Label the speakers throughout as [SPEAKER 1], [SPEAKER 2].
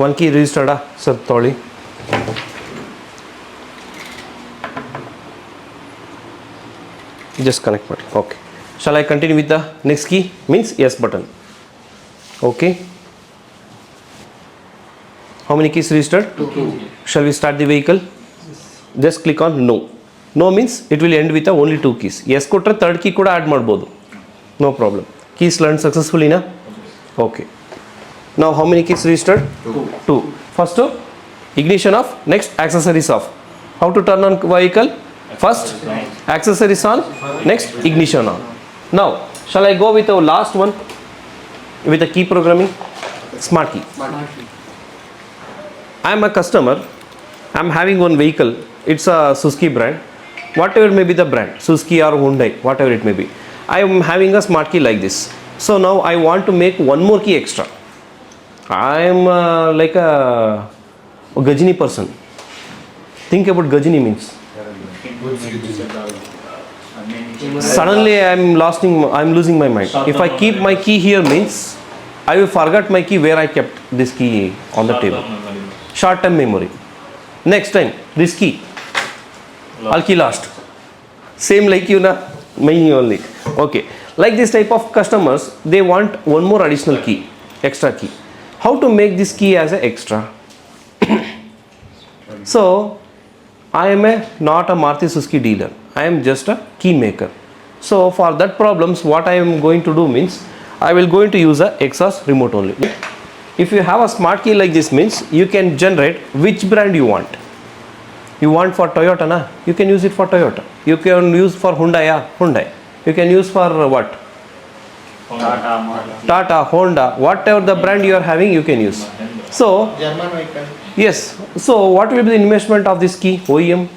[SPEAKER 1] one key registered sir toli. Just connect button. Okay, shall I continue with the next key? Means yes button. Okay, how many keys registered?
[SPEAKER 2] 2.
[SPEAKER 1] Shall we start the vehicle? Just click on no. No means it will end with only 2 keys. Yes kotre third key kuda add madbodu, no problem. Keys learned successfully na? Okay, now how many keys registered? 2. First ignition off, next accessories off. How to turn on vehicle? First accessories on, next ignition on. Now shall I go with the last one with the key programming? Smart key. I am a customer, I am having one vehicle, it's a Suzuki brand, whatever may be the brand, Suzuki or Hyundai, whatever it may be. I am having a smart key like this. So now I want to make one more key extra. I am like a Gajini person. Think about Gajini means. Suddenly I am losing my mind. If I keep my key here means I will forget my key where I kept this key on the table. Short term memory. Next time this key I'll key last. Same like you na, me only. Okay, like this type of customers, they want one more additional key, extra key. How to make this key as an extra? So I am not a Maruti Suzuki dealer, I am just a key maker. So for that problems, what I am going to do means I will going to use a exhaust remote only. If you have a smart key like this means you can generate which brand you want. You want for Toyota na, you can use it for Toyota. You can use for Hyundai, Hyundai. You can use for what? Tata, Honda, whatever the brand you are having, you can use. So
[SPEAKER 2] German vehicle.
[SPEAKER 1] yes, so what will be the investment of this key? OEM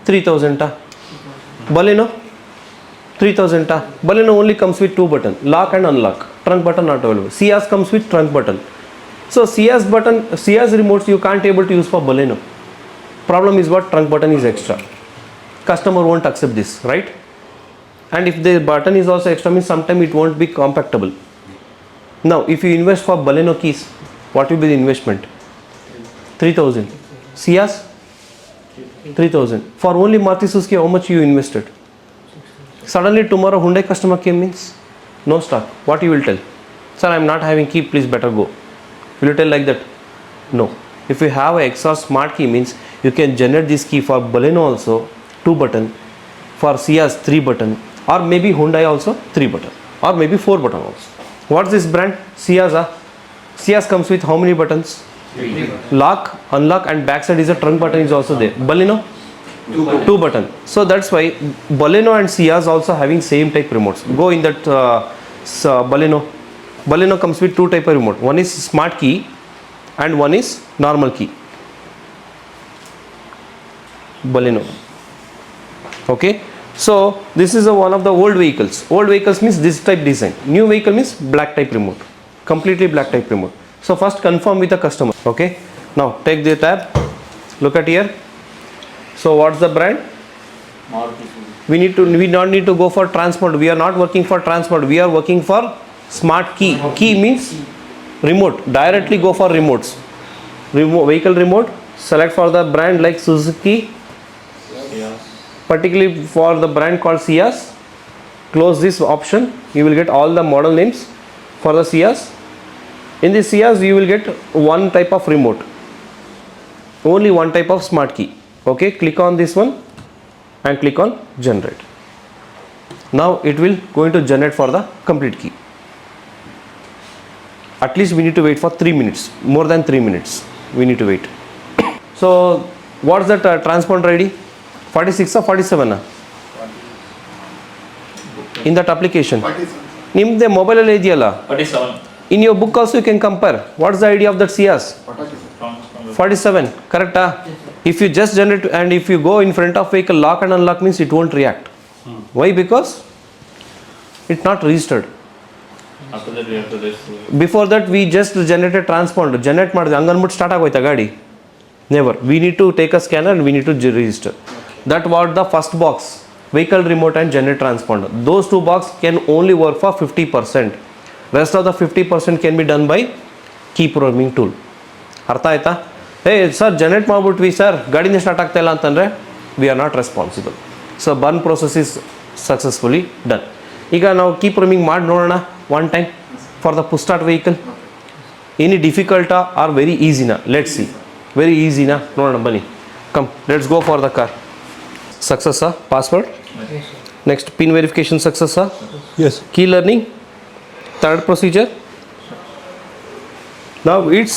[SPEAKER 1] 3000 ta. Baleno 3000 ta. Baleno only comes with 2 buttons, lock and unlock. Trunk button not available. Ciaz comes with trunk button. So Ciaz remotes you can't able to use for Baleno. Problem is what? Trunk button is extra. Customer won't accept this, right? And if the button is also extra means sometime it won't be compatible. Now if you invest for Baleno keys, what will be the investment? 3000. Ciaz 3000. For only Maruti Suzuki, how much you invested? Suddenly tomorrow Hyundai customer came means no stock. What you will tell? Sir, I am not having key, please better go. Will you tell like that? No. If you have a exhaust smart key means you can generate this key for Baleno also 2 button, for Ciaz 3 button, or maybe Hyundai also 3 button, or maybe 4 button also. What's this brand? Ciaz. Ciaz comes with how many buttons?
[SPEAKER 2] 3.
[SPEAKER 1] Lock, unlock, and backside is a trunk button is also there. Baleno 2 button. So that's why Baleno and Ciaz also having same type remotes. Go in that Baleno. Baleno comes with 2 type of remote. One is smart key and one is normal key. Baleno. Okay. So this is one of the old vehicles. Old vehicles means this type design. New vehicle means black type remote. Completely black type remote. So first confirm with the customer. Okay. Now take the tab. Look at here. So what's the brand? We not need to go for transport. We are not working for transport. We are working for smart key. Key means remote. Directly go for remotes. Vehicle remote. Select for the brand like Suzuki. Particularly for the brand called Ciaz. Close this option. You will get all the model names for the Ciaz. In the Ciaz you will get one type of remote. Only one type of smart key. Okay, click on this one and click on generate. Now it will going to generate for the complete key. At least we need to wait for 3 minutes. More than 3 minutes we need to wait. So what's that transponder ID? 46 or 47? In that application.
[SPEAKER 2] 47.
[SPEAKER 1] Nimde mobile alle idiyalla.
[SPEAKER 3] 47.
[SPEAKER 1] In your book also you can compare. What's the idea of that Ciaz? 47. Correct? If you just generate and if you go in front of vehicle, lock and unlock means it won't react. Why? Because it's not registered.
[SPEAKER 3] After that we have to register.
[SPEAKER 1] Before that we just generated transponder. Generate ಮಾಡಿದೆ ಹಂಗನ್ಬಿಟ್ಟು start ಆಗೋಯ್ತಾ ಗಾಡಿ? Never. We need to take a scanner and we need to register. That was the first box. Vehicle remote and generate transponder. Those 2 boxes can only work for 50%. Rest of the 50% can be done by key programming tool. ಅರ್ಥ ಆಯ್ತಾ? ಹೇ sir generate ಮಾಡಿಬಿಟ್ವಿ sir, ಗಾಡಿನೇ start ಆಗ್ತಾ ಇಲ್ಲ ಅಂತಂದರೆ we are not responsible. So burn process is successfully done. ಈಗ ನಾವು ಕೀ ಪ್ರೋಗ್ರಾಮಿಂಗ್ ಮಾಡಿ ನೋಡೋಣ one time for the push start vehicle. Any ಡಿಫಿಕಲ್ಟಾ ಆರ್ ವೆರಿ ಈಸಿನಾ? Let's see. ವೆರಿ ಈಸಿನಾ ನೋಡೋಣ ಬನ್ನಿ. Come let's go for the car. ಸಕ್ಸಸ್ಸಾ? ಪಾಸ್ವರ್ಡ್? ನೆಕ್ಸ್ಟ್ ಪಿನ್ ವೆರಿಫಿಕೇಶನ್ ಸಕ್ಸಸ್ಸಾ?
[SPEAKER 4] Yes.
[SPEAKER 1] Key learning, third procedure. Now it's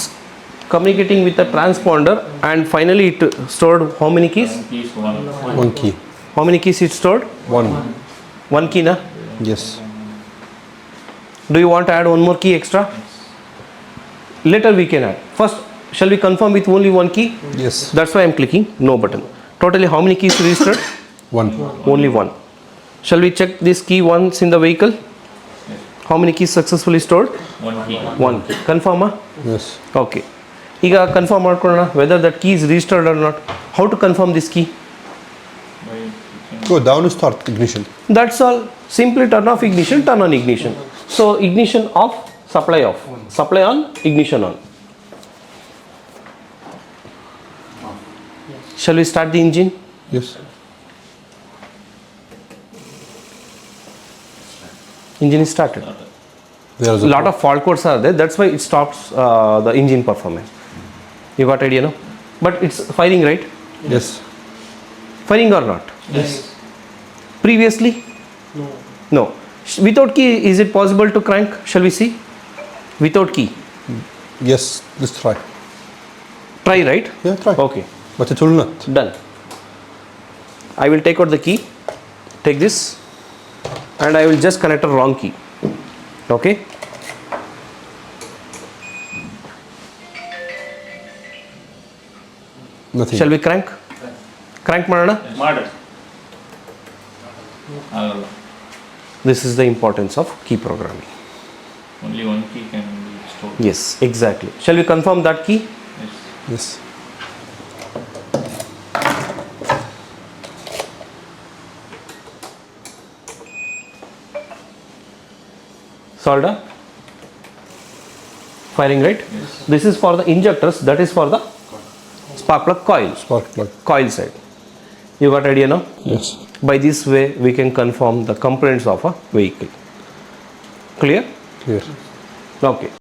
[SPEAKER 1] communicating with the transponder and finally it stored how many keys?
[SPEAKER 3] Keys one.
[SPEAKER 4] One key.
[SPEAKER 1] How many keys it stored?
[SPEAKER 4] One.
[SPEAKER 1] One key na?
[SPEAKER 4] Yes.
[SPEAKER 1] Do you want to add one more key extra? Later we can add. First, shall we confirm with only one key?
[SPEAKER 4] Yes.
[SPEAKER 1] That's why I'm clicking no button. Totally how many keys registered?
[SPEAKER 4] One.
[SPEAKER 1] Only one. Shall we check this key once in the vehicle? How many keys successfully stored?
[SPEAKER 3] One key.
[SPEAKER 1] One key. Confirm?
[SPEAKER 4] Yes.
[SPEAKER 1] Okay. ಈಗ confirm ಮಾಡ್ಕೊಳ್ಳೋಣ whether that key is registered or not. How to confirm this key?
[SPEAKER 4] Go down to start ignition.
[SPEAKER 1] That's all. Simply turn off ignition, turn on ignition. So ignition off, supply off, supply on, ignition on. Shall we start the engine?
[SPEAKER 4] Yes.
[SPEAKER 1] Engine is started.
[SPEAKER 4] There is
[SPEAKER 1] A lot of fault codes are there, that's why it stops the engine performance. You got idea, no? But it's firing, right?
[SPEAKER 4] Yes.
[SPEAKER 1] Firing or not?
[SPEAKER 2] Yes.
[SPEAKER 1] Previously?
[SPEAKER 2] No.
[SPEAKER 1] No. Without key, is it possible to crank? Shall we see? Without key.
[SPEAKER 4] Yes. Let's try.
[SPEAKER 1] Try, right?
[SPEAKER 4] Yeah, try.
[SPEAKER 1] Okay.
[SPEAKER 4] But it will not.
[SPEAKER 1] Done. I will take out the key. Take this. And I will just connect a wrong key. Okay?
[SPEAKER 4] Nothing.
[SPEAKER 1] Shall we crank? Crank ಮಾಡೋಣ?
[SPEAKER 3] Model. ಆಗಲ್ಲ.
[SPEAKER 1] This is the importance of key programming.
[SPEAKER 3] Only one key can be stored.
[SPEAKER 1] Yes, exactly. Shall we confirm that key?
[SPEAKER 3] Yes.
[SPEAKER 4] Yes.
[SPEAKER 1] Solder? Firing, right?
[SPEAKER 3] Yes.
[SPEAKER 1] This is for the injectors, that is for the spark plug coil.
[SPEAKER 4] Spark plug.
[SPEAKER 1] Coil side. You got idea now?
[SPEAKER 4] Yes.
[SPEAKER 1] By this way we can confirm the components of a vehicle. Clear?
[SPEAKER 4] Clear.
[SPEAKER 1] Okay.